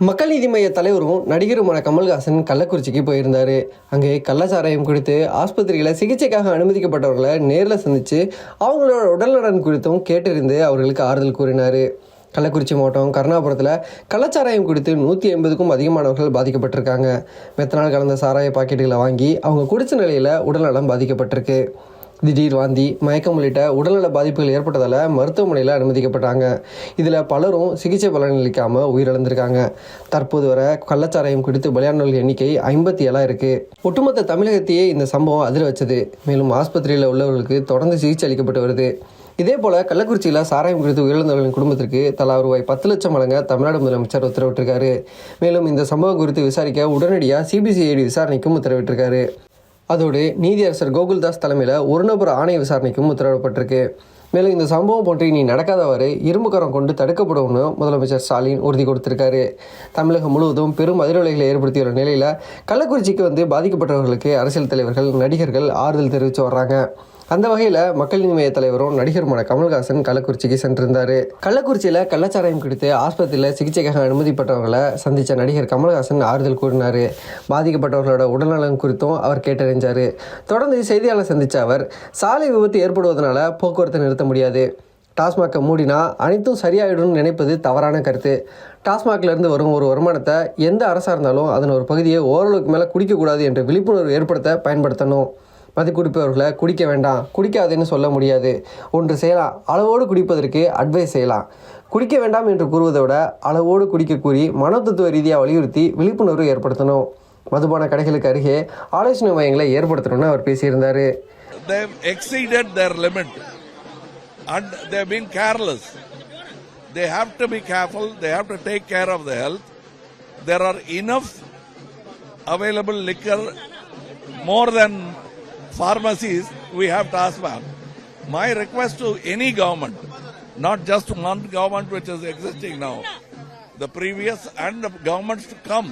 மக்கள் நீதி மய்ய தலைவரும் நடிகருமான கமல்ஹாசன் கள்ளக்குறிச்சிக்கு போயிருந்தார். அங்கே கள்ளச்சாராயம் குறித்து ஆஸ்பத்திரியில் சிகிச்சைக்காக அனுமதிக்கப்பட்டவர்களை நேரில் சந்தித்து அவங்களோட உடல்நலன் குறித்தும் கேட்டறிந்து அவர்களுக்கு ஆறுதல் கூறினார். கள்ளக்குறிச்சி மாவட்டம் கருணாபுரத்தில் கள்ளச்சாராயம் குறித்து 180க்கும் அதிகமானவர்கள் பாதிக்கப்பட்டிருக்காங்க. மெத்தனால் கலந்த சாராய பாக்கெட்டுகளை வாங்கி அவங்க குடிச்ச நிலையில் உடல்நலம் பாதிக்கப்பட்டிருக்கு. திடீர் வாந்தி, மயக்கம் உள்ளிட்ட உடல்நல பாதிப்புகள் ஏற்பட்டதால் மருத்துவமனையில் அனுமதிக்கப்பட்டாங்க. இதில் பலரும் சிகிச்சை பலனளிக்காமல் உயிரிழந்திருக்காங்க. தற்போது வரை கள்ளச்சாராயம் குறித்து பலியானவர்கள் எண்ணிக்கை 57 இருக்குது. ஒட்டுமொத்த தமிழகத்தையே இந்த சம்பவம் அதிர வச்சது. மேலும் ஆஸ்பத்திரியில் உள்ளவர்களுக்கு தொடர்ந்து சிகிச்சை அளிக்கப்பட்டு வருது. இதே போல கள்ளக்குறிச்சியில் சாராயம் குறித்து உயிரிழந்தவர்களின் குடும்பத்திற்கு தலா ரூபாய் 10 லட்சம் வழங்க தமிழ்நாடு முதலமைச்சர் உத்தரவிட்டிருக்காரு. மேலும் இந்த சம்பவம் குறித்து விசாரிக்க உடனடியாக சிபிசிஐடி விசாரணைக்கும் உத்தரவிட்டிருக்காரு. அதோடு நீதியரசர் கோகுல்தாஸ் தலைமையில் ஒரு நபர் ஆணைய விசாரணைக்கும் உத்தரவிடப்பட்டிருக்கு. மேலும் இந்த சம்பவம் போன்று இனி நடக்காதவாறு இரும்பு கரம் கொண்டு தடுக்கப்படும்னு முதலமைச்சர் ஸ்டாலின் உறுதி கொடுத்திருக்காரு. தமிழகம் முழுவதும் பெரும் அதிர்வலைகளை ஏற்படுத்தியுள்ள நிலையில் கள்ளக்குறிச்சிக்கு பாதிக்கப்பட்டவர்களுக்கு அரசியல் தலைவர்கள், நடிகர்கள் ஆறுதல் தெரிவித்து வர்றாங்க. அந்த வகையில் மக்கள் நீதி மய்ய தலைவரும் நடிகருமான கமல்ஹாசன் கள்ளக்குறிச்சிக்கு சென்றிருந்தார். கள்ளக்குறிச்சியில் கள்ளச்சாராயம் குறித்து ஆஸ்பத்திரியில் சிகிச்சைக்காக அனுமதிப்பட்டவர்களை சந்தித்த நடிகர் கமல்ஹாசன் ஆறுதல் கூறினார். பாதிக்கப்பட்டவர்களோட உடல்நலன் குறித்தும் அவர் கேட்டறிஞ்சார். தொடர்ந்து செய்தியாளர் சந்தித்த அவர், சாலை விபத்து ஏற்படுவதனால போக்குவரத்தை நிறுத்த முடியாது, டாஸ்மாகை மூடினா அனைத்தும் சரியாயிடும்னு நினைப்பது தவறான கருத்து. டாஸ்மாகிலிருந்து வரும் ஒரு வருமானத்தை எந்த அரசாக இருந்தாலும் அதன் ஒரு பகுதியை ஓரளவுக்கு மேலே குடிக்கக்கூடாது என்ற விழிப்புணர்வு ஏற்படுத்த பயன்படுத்தணும். மது குடிப்பவர்களை குடிக்க வேண்டாம், குடிக்காதுன்னு சொல்ல முடியாது. ஒன்று செய்யலாம், அளவோடு குடிப்பதற்கு அட்வைஸ் செய்யலாம். குடிக்க வேண்டாம் என்று கூறுவதை விட அளவோடு குடிக்க கூறி மனோதத்துவ ரீதியாக வலியுறுத்தி விழிப்புணர்வு ஏற்படுத்தணும். மதுபான கடைகளுக்கு அருகே ஆலோசனை மையங்களை ஏற்படுத்தணும்னு அவர் பேசியிருந்தார். And they have been careless. They have to be careful. They have to take care of the health. There are enough available liquor, more than pharmacies. We have TASMAC. My request to any government, not just one government which is existing now, the previous and the governments to come,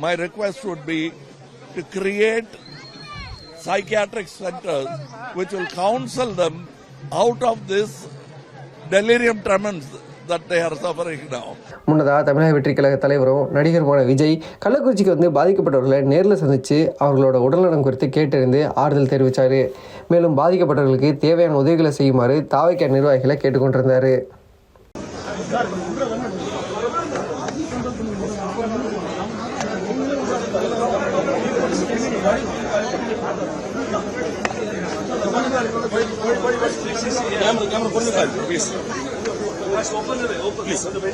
my request would be to create psychiatric centers which will counsel them out of this delirium tremens that they are suffering now. முன்னதாக தமிழக வெற்றி கழக தலைவரும் நடிகருமான விஜய் கள்ளக்குறிச்சிக்கு பாதிக்கப்பட்டவர்களை நேரில் சந்தித்து அவர்களோட உடல்நலம் குறித்து கேட்டறிந்து ஆறுதல் தெரிவித்தார். மேலும் பாதிக்கப்பட்டவர்களுக்கு தேவையான உதவிகளை செய்யுமாறு தாவைக்க நிர்வாகிகளை கேட்டுக்கொண்டிருந்தார். Open the way.